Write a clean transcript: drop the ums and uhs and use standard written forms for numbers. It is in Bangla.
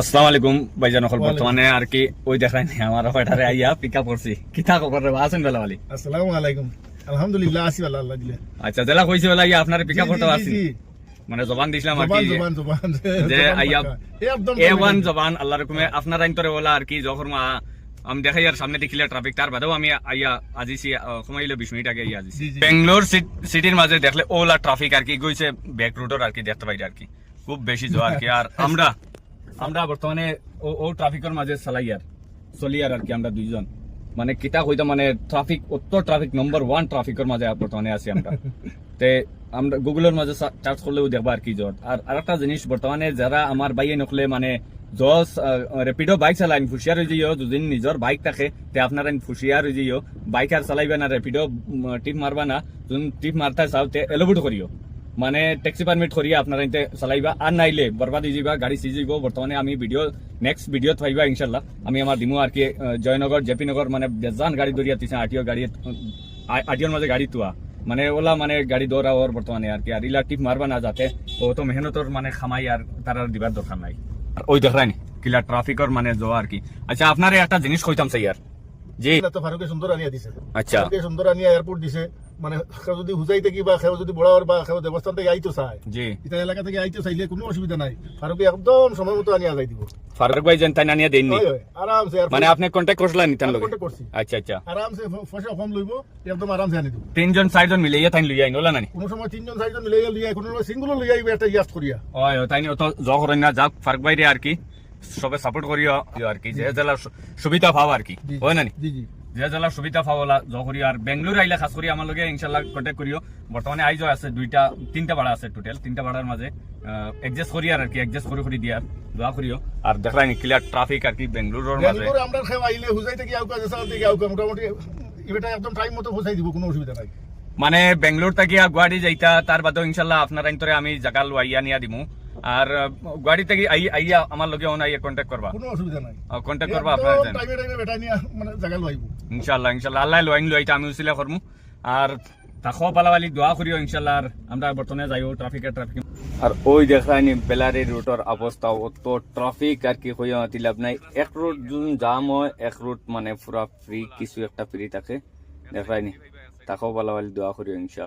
আসসালামু আলাইকুম ভাইজান সকল। বর্তমানে আর কি ওই দেখাই নাই আমার ওইটারে আইয়া পিক আপ করছি কিতা খবর রে আছেন বেলা বলি? আসসালামু আলাইকুম, আলহামদুলিল্লাহ আছি আল্লাহ আল্লাহ দিলে। আচ্ছা জেলা কইছি বেলা ইয়া আপনার পিক আপ করতে আসি মানে জবান দিছিলাম আর কি জবান যে আইয়া একদম A1 জবান আল্লাহর হুকুমে আপনার আইনতরে ওলা আর কি যখন আমি দেখাই আর সামনে দেখিলে ট্রাফিক তার বাদেও আমি আইয়া আজিছি কমাইলে 20 মিনিট আগে আইয়া আজিছি। বেঙ্গলোর সিটির মাঝে দেখলে ওলা ট্রাফিক আর কি গইছে ব্যাক রুটর আর কি দেখতে পাই আর কি খুব বেশি জো আর কি। আর আমরা বর্তমানে ও ট্রাফিকের মাঝে চলিয়ার আর কি আমরা দুইজন মানে কিতা কইতা মানে ট্রাফিক উত্তর ট্রাফিক নম্বর 1 ট্রাফিকের মাঝে বর্তমানে আছি আমরা। তে আমরা গুগলের মাঝে সার্চ করলেও দেখবা আর কি জোর। আর আরেকটা জিনিস বর্তমানে যারা আমার বাইয়ে নকলে মানে জস রেপিডো বাইক চালাইন ফুসিয়ার হয়ে যাইও, যদি নিজের বাইক থাকে তে আপনারা ফুসিয়ার হয়ে যাইও, বাইক আর চালাইবে না, রেপিডো টিপ মারবা না, যদি টিপ মারতে চাও তে এলোভেট করিও মানে ট্যাক্সি পারমিট করিয়া আপনারা এতে চালাইবা। আর নাইলে বরবাদ হয়ে যাইবা, গাড়ি সিজ যাইব। বর্তমানে আমি নেক্সট ভিডিও পাইবা ইনশাল্লাহ আমি আমার দিমু আর কি জয়নগর জেপি নগর মানে বেজান গাড়ি দৌড়িয়া দিছে আটিওর মাঝে গাড়ি তুয়া মানে ওলা মানে গাড়ি দৌড়া ওর বর্তমানে আর কি। আর ইলা টিপ মারবা না যাতে ও তো মেহনতর মানে খামাই আর তার দিবার দরকার নাই। আর ওই দেখাই নি কিলা ট্রাফিকর মানে জো আর কি। আচ্ছা আপনার একটা জিনিস কইতাম স্যার জি তো ফারুকে সুন্দর আনিয়া দিছে। আচ্ছা সুন্দর আনিয়া এয়ারপোর্ট দিছে মানে কেউ যদি হুজাইতে কি বা কেউ যদি বড়াওয়ার বা কেউ দেবস্থান থেকে আইতো চায় জি এটা এলাকা থেকে আইতো চাইলে কোনো অসুবিধা নাই, ফারুকে একদম সময় মতো আনিয়া যাই দিব। ফারুক ভাই জানতাই না নিয়ে দেননি আরামসে মানে আপনি কন্টাক্ট করছিলেন নিতান লগে? কন্টাক্ট করছি আচ্ছা আচ্ছা আরামসে পয়সা কম লইব, একদম আরামসে আনি দিব। তিনজন চারজন মিলে ইয়া তাই লইয়া আইন ওলা নানি কোনো সময় তিনজন চারজন মিলে লিয়া, কোনো সিঙ্গুল লিয়া একটা ইয়াস করিয়া ওই তাই তো জ করেন না যাক ফারুক ভাই রে আর কি সবে সাপোর্ট করিও আর কি যে জেলার সুবিধা পাও আর কি হয় না নি? জি জি যে জেলার সুবিধা পাওয়া জ করি। আর বেঙ্গলোর আইলে খাস করি আমার লগে ইনশাল্লাহ কন্ট্যাক্ট করিও। বর্তমানে আইজ আছে তিনটা ভাড়া আছে, টোটাল 3টা ভাড়ার মাঝে অ্যাডজাস্ট করি আর কি অ্যাডজাস্ট করে দিয়ার দোয়া করিও। আর দেখলাই নি ক্লিয়ার ট্রাফিক আর কি বেঙ্গলোরের মাঝে আমরা খেয়ে আইলে হুজাইতে কি আউকা জেসাল থেকে আউকা মোটামুটি এটা একদম টাইম মতো পৌঁছাই দিব, কোনো অসুবিধা নাই। মানে বেঙ্গলোর থেকে গুয়াহাটি যাইতা তার বাদেও ইনশাল্লাহ আপনার আইনতরে আমি জায়গা লইয়া নিয়া দিমু। আর গুয়াহাটি থেকে আইয়া আমার লগে আইয়া কন্ট্যাক্ট করবা, কোনো অসুবিধা নাই, কন্ট্যাক্ট করবা আপনার টাইমে বেটা নিয়া মানে জায়গা লইব ইনশাল্লাহ। আল্লাহ লইটা আমি উসিলা করমু। আর তাকো পালাওয়ালি দোয়া করিও ইনশাল্লাহ। আর আমরা বর্তমানে যাইও ট্রাফিক আর ওই দেখায়নি বেলারি রুটর অবস্থা অত ট্রাফিক আর কি হইয়া লাভ নাই। এক রুট যখন জাম হয় এক রুট মানে পুরা ফ্রি, কিছু একটা ফ্রি থাকে দেখায়নি। তাকো পালাওয়ালি দোয়া করিও ইনশাল্লাহ।